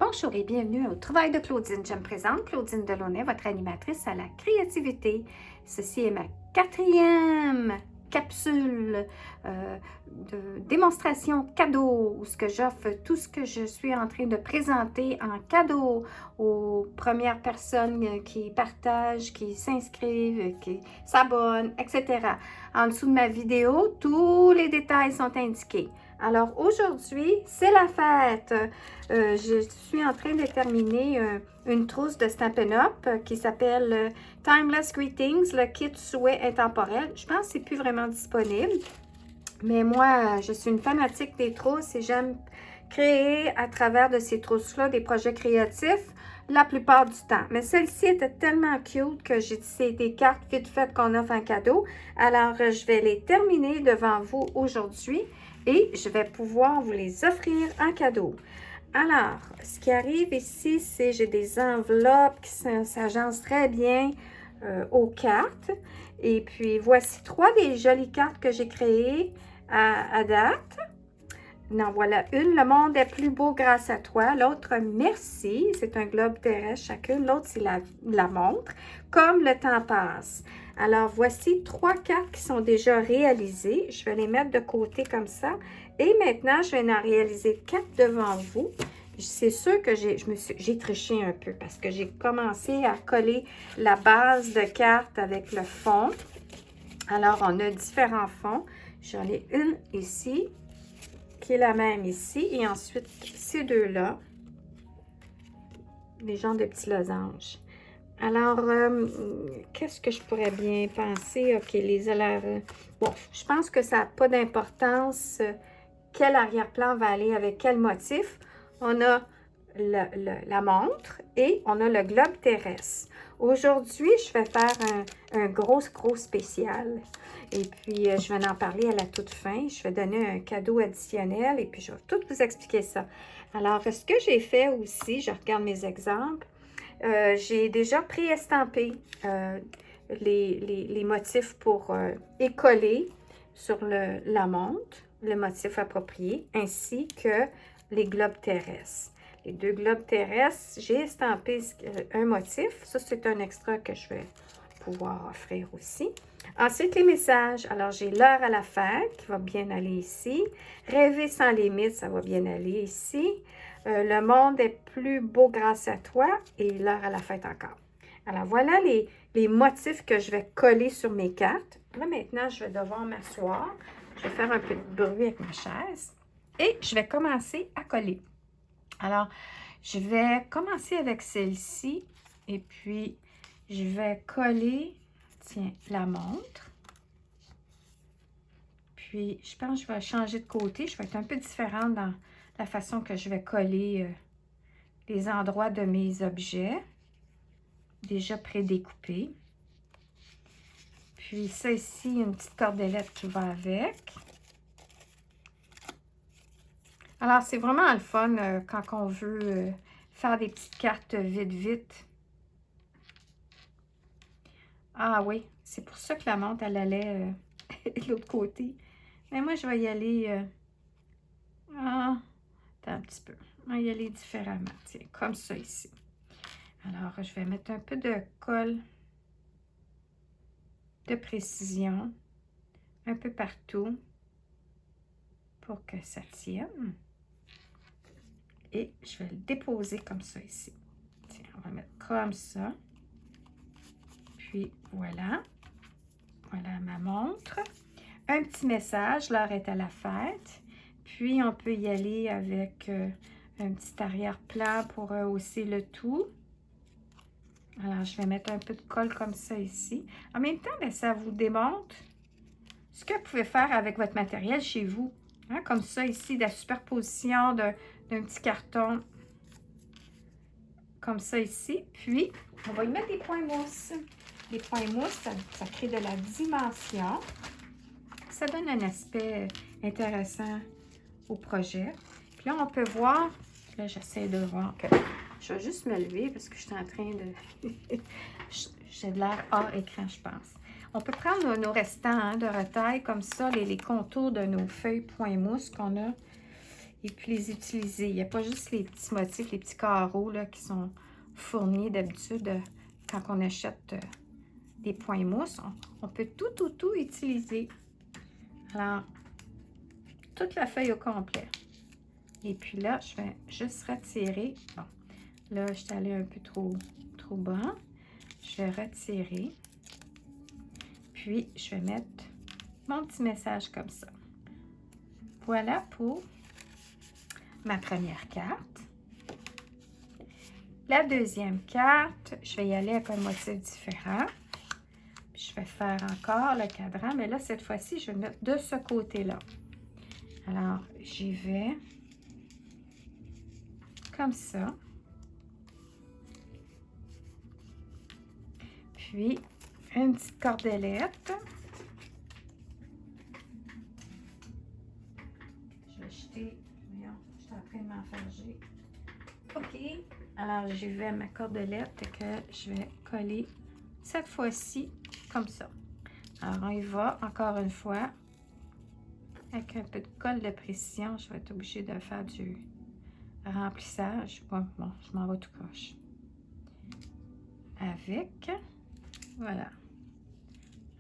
Bonjour et bienvenue au Trouvailles de Claudine. Je me présente, Claudine Delaunay, votre animatrice à la créativité. Ceci est ma 4e capsule de démonstration cadeau, où ce que j'offre tout ce que je suis en train de présenter en cadeau aux premières personnes qui partagent, qui s'inscrivent, qui s'abonnent, etc. En dessous de ma vidéo, tous les détails sont indiqués. Alors aujourd'hui, c'est la fête. Je suis en train de terminer une trousse de Stampin' Up qui s'appelle Timeless Greetings, le kit souhait intemporel. Je pense que c'est plus vraiment disponible. Mais moi, je suis une fanatique des trousses et j'aime créer à travers de ces trousses-là des projets créatifs la plupart du temps. Mais celle-ci était tellement cute que j'ai dit c'est des cartes vite faites qu'on offre en cadeau. Alors, je vais les terminer devant vous aujourd'hui et je vais pouvoir vous les offrir en cadeau. Alors, ce qui arrive ici, c'est j'ai des enveloppes qui s'agencent très bien aux cartes. Et puis, voici 3 des jolies cartes que j'ai créées à date. Non, voilà une. Le monde est plus beau grâce à toi. L'autre, merci. C'est un globe terrestre chacune. L'autre, c'est la montre. Comme le temps passe. Alors, voici 3 cartes qui sont déjà réalisées. Je vais les mettre de côté comme ça. Et maintenant, je vais en réaliser 4 devant vous. C'est sûr que j'ai triché un peu parce que j'ai commencé à coller la base de carte avec le fond. Alors, on a différents fonds. J'en ai une ici, qui est la même ici. Et ensuite, ces deux-là, des genres de petits losanges. Alors, qu'est-ce que je pourrais bien penser? OK, les alarmes. Bon, je pense que ça n'a pas d'importance. Quel arrière-plan va aller avec quel motif? On a la montre et on a le globe terrestre. Aujourd'hui, je vais faire un gros spécial. Et puis, je vais en parler à la toute fin. Je vais donner un cadeau additionnel et puis je vais tout vous expliquer ça. Alors, ce que j'ai fait aussi, je regarde mes exemples, j'ai déjà pré-estampé les motifs pour écoller sur la montre, le motif approprié, ainsi que les globes terrestres. Les 2 globes terrestres, j'ai estampé un motif. Ça, c'est un extra que je vais pouvoir offrir aussi. Ensuite, les messages. Alors, j'ai l'heure à la fête qui va bien aller ici. Rêver sans limite, ça va bien aller ici. Le monde est plus beau grâce à toi et l'heure à la fête encore. Alors, voilà les motifs que je vais coller sur mes cartes. Là, maintenant, je vais devoir m'asseoir. Je vais faire un peu de bruit avec ma chaise et je vais commencer à coller. Alors, je vais commencer avec celle-ci et puis je vais coller, tiens, la montre. Puis, je pense que je vais changer de côté. Je vais être un peu différente dans la façon que je vais coller les endroits de mes objets déjà prédécoupés. Puis, ça ici, une petite cordelette qui va avec. Alors, c'est vraiment le fun quand on veut faire des petites cartes vite. Ah oui, c'est pour ça que la montre, elle allait de l'autre côté. Mais moi, je vais y aller... attends un petit peu. On va y aller différemment. Tiens, comme ça ici. Alors, je vais mettre un peu de colle de précision un peu partout pour que ça tienne. Et je vais le déposer comme ça ici. Tiens, on va mettre comme ça. Puis voilà. Voilà ma montre. Un petit message, l'heure est à la fête. Puis on peut y aller avec un petit arrière-plan pour hausser le tout. Alors, je vais mettre un peu de colle comme ça ici. En même temps, bien, ça vous démontre ce que vous pouvez faire avec votre matériel chez vous. Hein, comme ça ici, de la superposition d'un petit carton. Comme ça ici. Puis, on va y mettre des points mousse. Les points mousse, ça crée de la dimension. Ça donne un aspect intéressant au projet. Puis là, on peut voir, là, j'essaie de voir que... Je vais juste me lever parce que je suis en train de... J'ai de l'air hors écran, je pense. On peut prendre nos restants de retail comme ça, les contours de nos feuilles point mousse qu'on a. et puis les utiliser. Il n'y a pas juste les petits motifs, les petits carreaux là, qui sont fournis d'habitude quand on achète des points mousse. On peut tout utiliser. Alors, toute la feuille au complet. Et puis là, je vais juste retirer. Bon, là, je suis allée un peu trop bas. Je vais retirer. Puis, je vais mettre mon petit message comme ça. Voilà pour ma première carte. La deuxième carte, je vais y aller avec un motif différent. Puis je vais faire encore le cadran, mais là, cette fois-ci, je vais le mettre de ce côté-là. Alors, j'y vais comme ça. Puis, une petite cordelette. Je vais jeter. Voyons, je suis en train de m'enfarger. OK. Alors, j'y vais ma cordelette que je vais coller cette fois-ci comme ça. Alors, on y va encore une fois. Avec un peu de colle de précision, je vais être obligée de faire du remplissage. Bon, je m'en vais tout croche. Avec, voilà.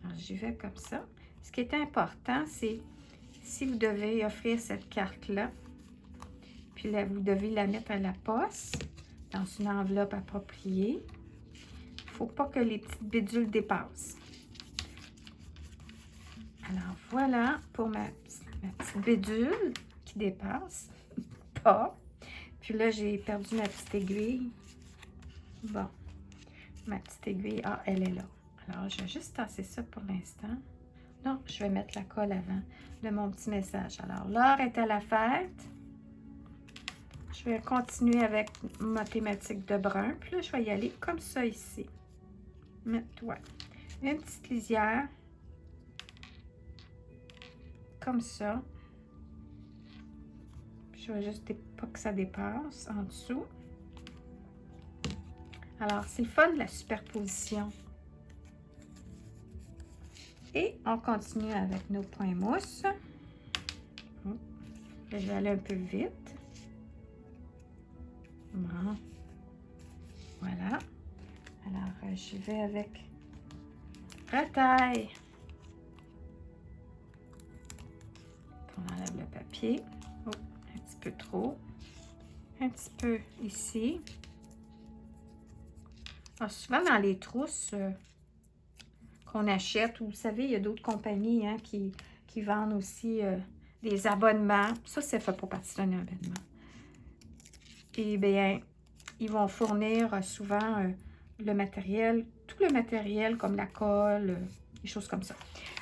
Alors, j'y vais comme ça. Ce qui est important, c'est si vous devez offrir cette carte-là, puis là, vous devez la mettre à la poste, dans une enveloppe appropriée. Il ne faut pas que les petites bidules dépassent. Alors, voilà pour ma petite bidule qui dépasse. Pas. Puis là, j'ai perdu ma petite aiguille. Bon. Ma petite aiguille, ah, elle est là. Alors, je vais juste tasser ça pour l'instant. Non, je vais mettre la colle avant de mon petit message. Alors, l'heure est à la fête. Je vais continuer avec ma thématique de brun. Puis là, je vais y aller comme ça ici. Mets-toi une petite lisière. Comme ça. Puis je vais juste pas que ça dépasse en dessous. Alors, c'est le fun de la superposition. Et on continue avec nos points mousse. Je vais aller un peu vite. Bon. Voilà. Alors, je vais avec retaille. On enlève le papier. Oh, un petit peu trop. Un petit peu ici. Alors, souvent dans les trousses qu'on achète, ou vous savez, il y a d'autres compagnies hein, qui vendent aussi des abonnements. Ça, c'est fait pour partie d'un abonnement. Et bien, ils vont fournir souvent le matériel, tout le matériel comme la colle, des choses comme ça.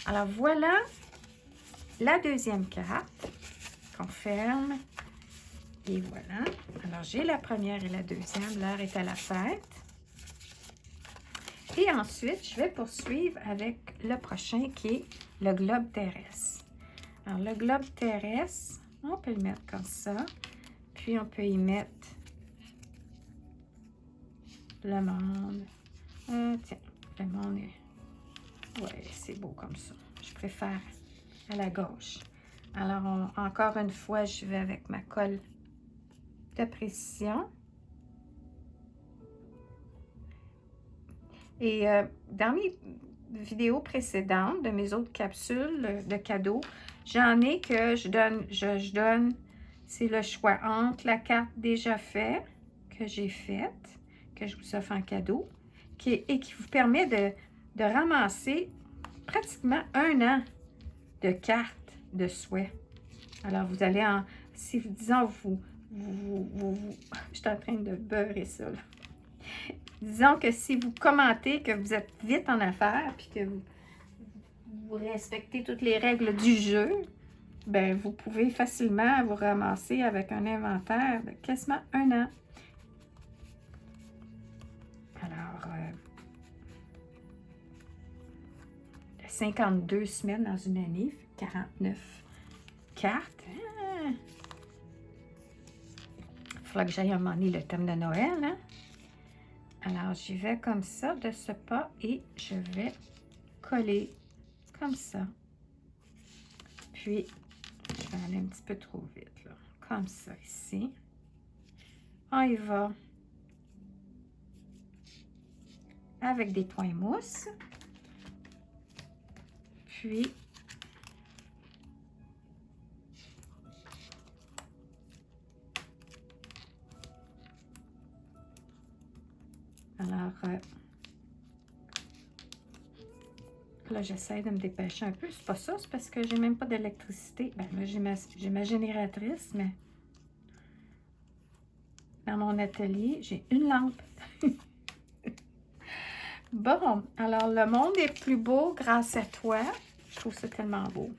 Alors, voilà la deuxième carte qu'on ferme. Et voilà. Alors, j'ai la première et la deuxième. L'heure est à la fête. Et ensuite, je vais poursuivre avec le prochain qui est le globe terrestre. Alors, le globe terrestre, on peut le mettre comme ça. Puis, on peut y mettre le monde. Tiens, le monde est... Ouais, c'est beau comme ça. Je préfère à la gauche. Alors, encore une fois, je vais avec ma colle de précision. Et dans mes vidéos précédentes, de mes autres capsules de cadeaux, j'en ai que je donne, c'est le choix entre la carte déjà faite, que j'ai faite, que je vous offre en cadeau, et qui vous permet de ramasser pratiquement 1 an de cartes de souhait. Alors, vous allez en... Si, disons, je suis en train de beurrer ça, là. Disons que si vous commentez que vous êtes vite en affaires, puis que vous respectez toutes les règles du jeu, ben vous pouvez facilement vous ramasser avec un inventaire de quasiment 1 an. Alors, 52 semaines dans une année, 49 cartes. Il faudra que j'aille à un moment donné le thème de Noël, hein? Alors, j'y vais comme ça, de ce pas, et je vais coller comme ça. Puis, je vais aller un petit peu trop vite, là. comme ça ici. On y va avec des points mousse. Puis, alors, là, j'essaie de me dépêcher un peu. C'est pas ça, c'est parce que j'ai même pas d'électricité. Ben là, j'ai ma génératrice, mais dans mon atelier, j'ai une lampe. Bon, alors, le monde est plus beau grâce à toi. Je trouve ça tellement beau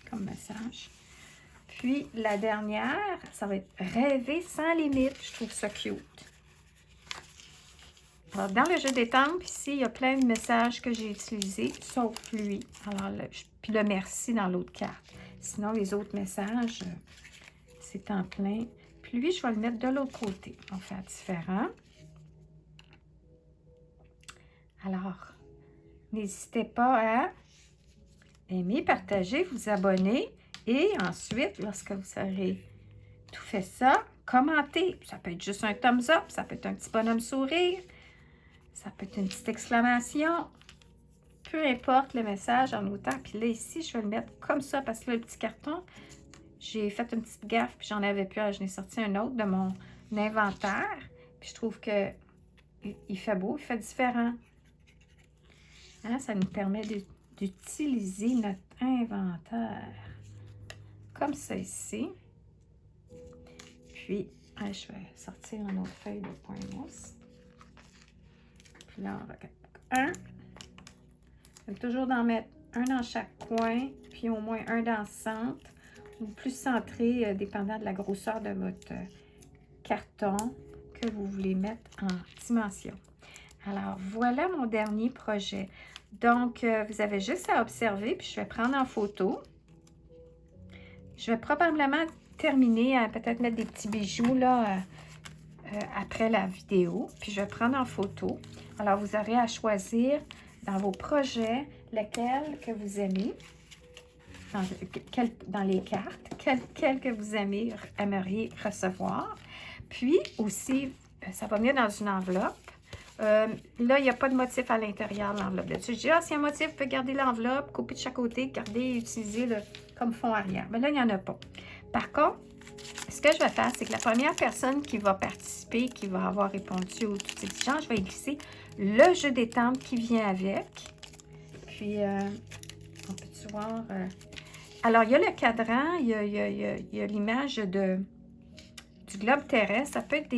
comme message. Puis, la dernière, ça va être rêver sans limite. Je trouve ça cute. Alors, dans le jeu d'étampes, ici, il y a plein de messages que j'ai utilisés, sauf lui. Alors, puis le merci dans l'autre carte. Sinon, les autres messages, c'est en plein. Puis lui, je vais le mettre de l'autre côté. On va faire différent. Alors, n'hésitez pas à aimer, partager, vous abonner. Et ensuite, lorsque vous aurez tout fait ça, commentez. Ça peut être juste un thumbs up, ça peut être un petit bonhomme sourire. Ça peut être une petite exclamation. Peu importe le message en autant. Puis là, ici, je vais le mettre comme ça parce que là, le petit carton, j'ai fait une petite gaffe puis j'en avais plus. J'en ai sorti un autre de mon inventaire. Puis je trouve que il fait beau, il fait différent. Hein, ça nous permet d'utiliser notre inventaire. Comme ça ici. Puis, je vais sortir une autre feuille de point mousse. Puis là, on regarde un. Donc, toujours d'en mettre un dans chaque coin, puis au moins un dans le centre, ou plus centré, dépendant de la grosseur de votre carton que vous voulez mettre en dimension. Alors, voilà mon dernier projet. Donc, vous avez juste à observer, puis je vais prendre en photo. Je vais probablement terminer à peut-être mettre des petits bijoux là après la vidéo. Puis, je vais prendre en photo. Alors, vous aurez à choisir dans vos projets lequel que vous aimez, dans les cartes, quel que vous aimeriez recevoir. Puis, aussi, ça va venir dans une enveloppe. Là, il n'y a pas de motif à l'intérieur de l'enveloppe. Là-dessus, je dis, s'il y a un motif, vous pouvez garder l'enveloppe, couper de chaque côté, garder et utiliser comme fond arrière. Mais là, il n'y en a pas. Par contre, ce que je vais faire, c'est que la première personne qui va participer, qui va avoir répondu aux toutes exigences, je vais y glisser le jeu d'étampes qui vient avec. Puis, on peut-tu voir... Alors, il y a le cadran, il y a l'image du globe terrestre. Ça peut être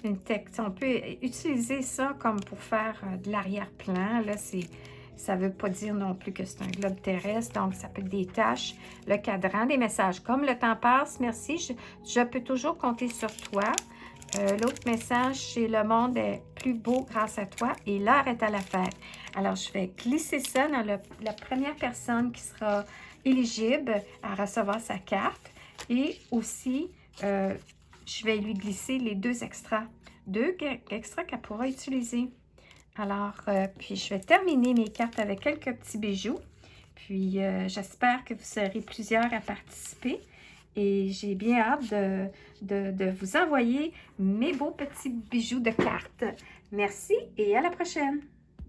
une texte. On peut utiliser ça comme pour faire de l'arrière-plan. Là, ça ne veut pas dire non plus que c'est un globe terrestre. Donc, ça peut être des tâches, le cadran, des messages comme le temps passe, merci, je peux toujours compter sur toi. L'autre message, c'est le monde est plus beau grâce à toi et l'heure est à la fête. Alors, je vais glisser ça dans la première personne qui sera éligible à recevoir sa carte. Et aussi, je vais lui glisser les deux extras qu'elle pourra utiliser. Alors, puis je vais terminer mes cartes avec quelques petits bijoux. Puis, j'espère que vous serez plusieurs à participer. Et j'ai bien hâte de vous envoyer mes beaux petits bijoux de cartes. Merci et à la prochaine!